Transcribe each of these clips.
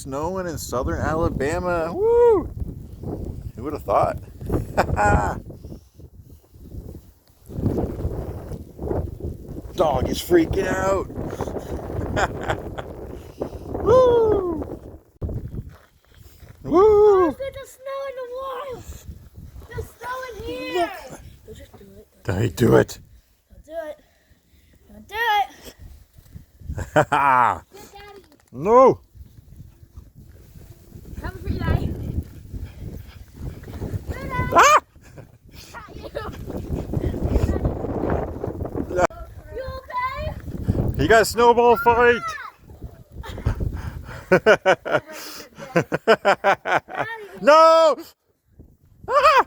snowing in southern Alabama. Woo! Who would have thought? Dog is freaking out. Woo! Woo! There's the snow in the wall. There's snow in here. Don't just do it. Don't do it. Don't do it. Don't do it. Ha Good, Daddy. No! Come for you, Daddy. Good, Daddy. Ah! Got you. Yeah. You okay? You got a snowball fight! No! Ah!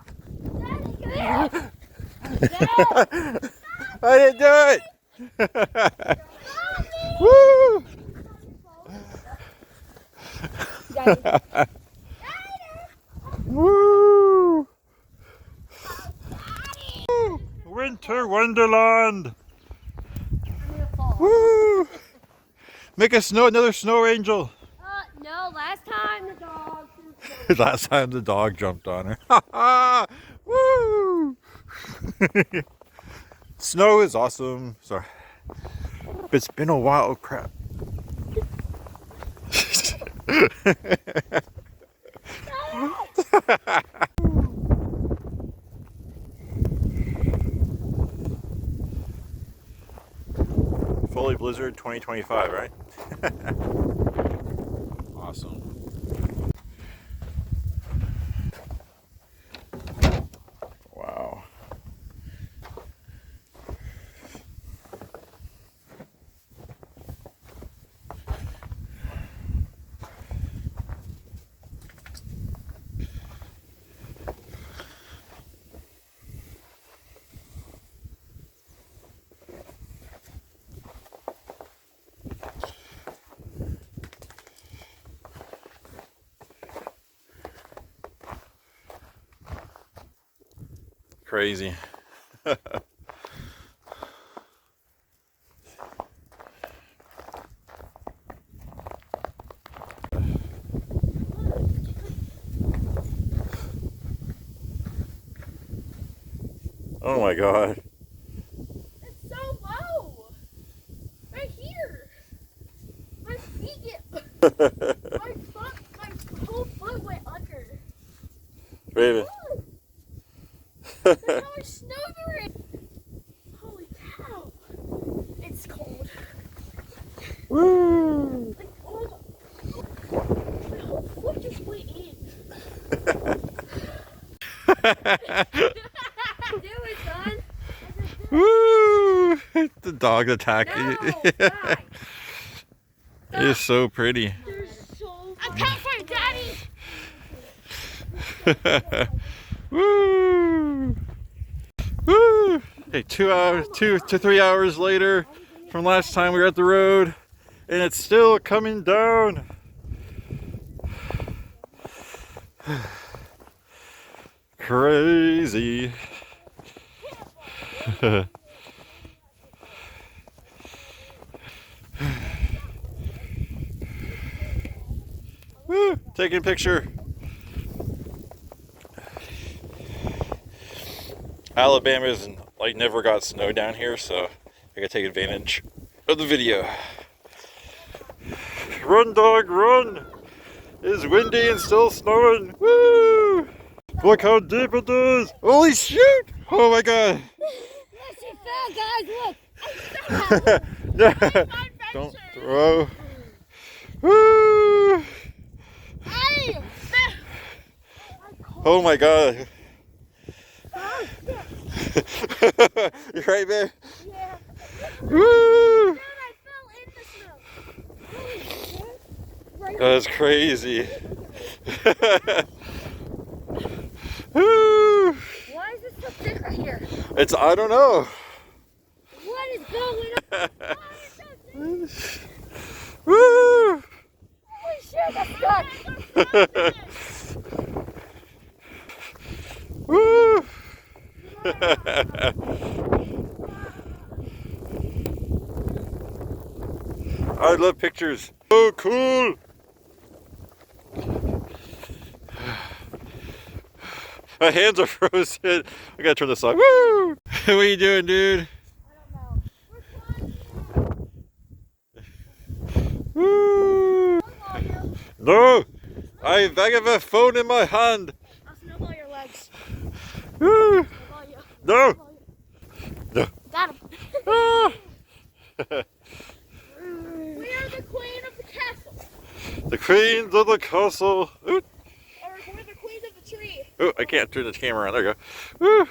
Daddy, come here. I didn't do it! Woo! Woo! Winter Wonderland! Woo! Make another snow angel. No, last time the dog. Last time the dog jumped on her. Ha ha! Woo! Snow is awesome. Sorry. But it's been a while. Oh, crap. Foley Blizzard 2025, right? Awesome. Wow. Crazy. Oh my God. It's so low. Right here. My feet get. my whole foot went under. Raven. There's so much snow there. Holy cow. It's cold. Woo! Like, oh, my whole foot just went in. Do it, son. Woo! The dog attacked No, you. God. It's so pretty. They're so I'm coming for you, Daddy. Woo! Woo! Hey, 2 to 3 hours later from last time we were at the road, and it's still coming down. Crazy. Woo! Taking a picture. Alabama's like never got snow down here, so I gotta take advantage of the video. Run, dog, run! It's windy and still snowing. Woo! Look how deep it is! Holy shoot! Oh my God! Yes, you fell, guys. Look. I fell. Don't throw. Woo! Hey! Oh my God! You right, babe? Yeah. Woo! Dad, I fell in the snow. Right. That's crazy. Woo! Why is it so thick right here? It's, I don't know. What is going on? Why is it so thick? Woo! Holy shit, that's stuck. Woo! I love pictures. Oh, cool. My hands are frozen. I gotta turn this on. Woo! What are you doing, dude? Woo! No! I have a phone in my hand. I'll snowball your legs. Woo! Snowball you. No! No. Got him. Ah! We are the queen of the castle. The queens of the castle. Ooh. Or we're the queens of the tree. Oh, I can't turn the camera on. There you go. Woo.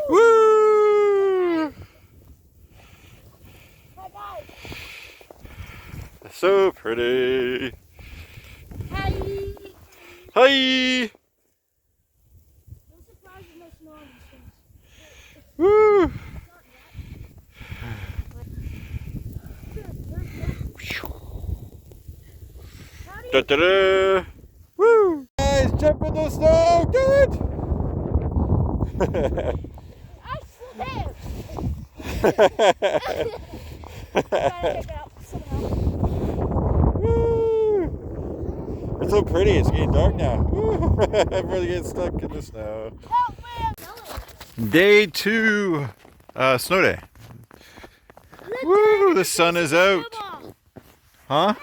Woo! Hi guys. So pretty. Hi. Hi. No surprises, no snow on these things. Woo. Da, da, da. Woo. Guys, jump in the snow. Do it. I slipped. Gotta take it out somehow. Woo. It's so pretty. It's getting dark now. Woo. I'm really getting stuck in the snow. Help me. Day 2, snow day. Woo, the sun is out. Huh?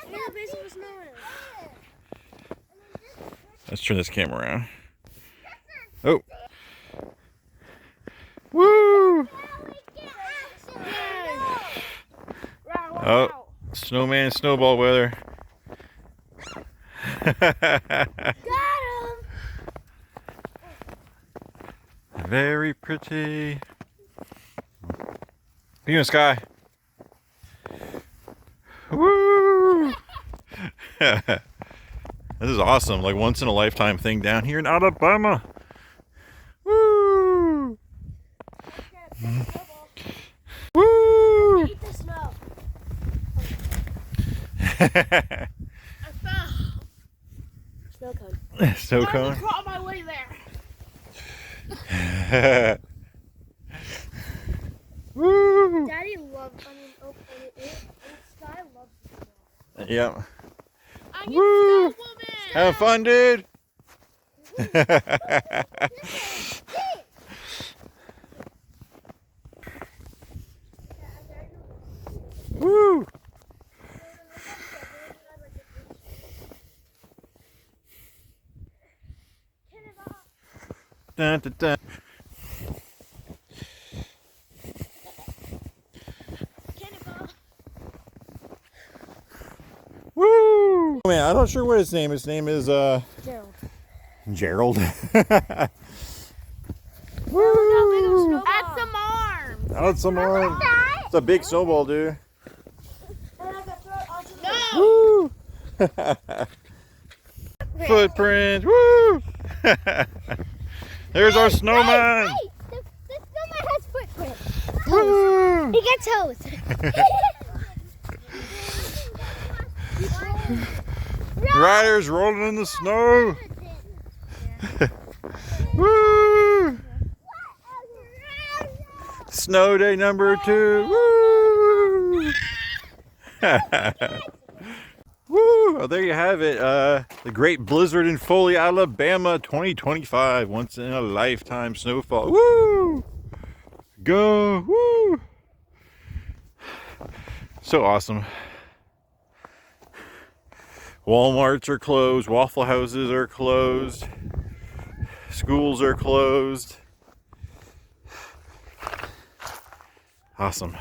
Let's turn this camera around. Oh. Woo! Oh, snowman and snowball weather. Got him. Very pretty. You and Sky. Woo! This is awesome. Like once in a lifetime thing down here in Alabama. Woo! Woo! Eat the snow. I fell. Snow cone. Snow I cone. was on my way there. Woo! Daddy loves. Sky loves the snow. Yep. I'm Woo! a snow woman. Have fun, dude. Woo! Dun, dun, dun. Woo! Man, I'm not sure what his name is. His name is Gerald. Gerald. Woo! Add some arms. Out some more. It's a big snowball, dude. No. Woo! Footprints. Woo! There's our snowman. Hey, the snowman has footprints. Woo! He got toes. Riders rolling in the snow. Woo! Snow day number 2. Woo! Woo! Oh, there you have it. The great blizzard in Foley, Alabama, 2025. Once in a lifetime snowfall. Woo! Go! Woo! So awesome. Walmarts are closed. Waffle houses are closed. Schools are closed. Awesome.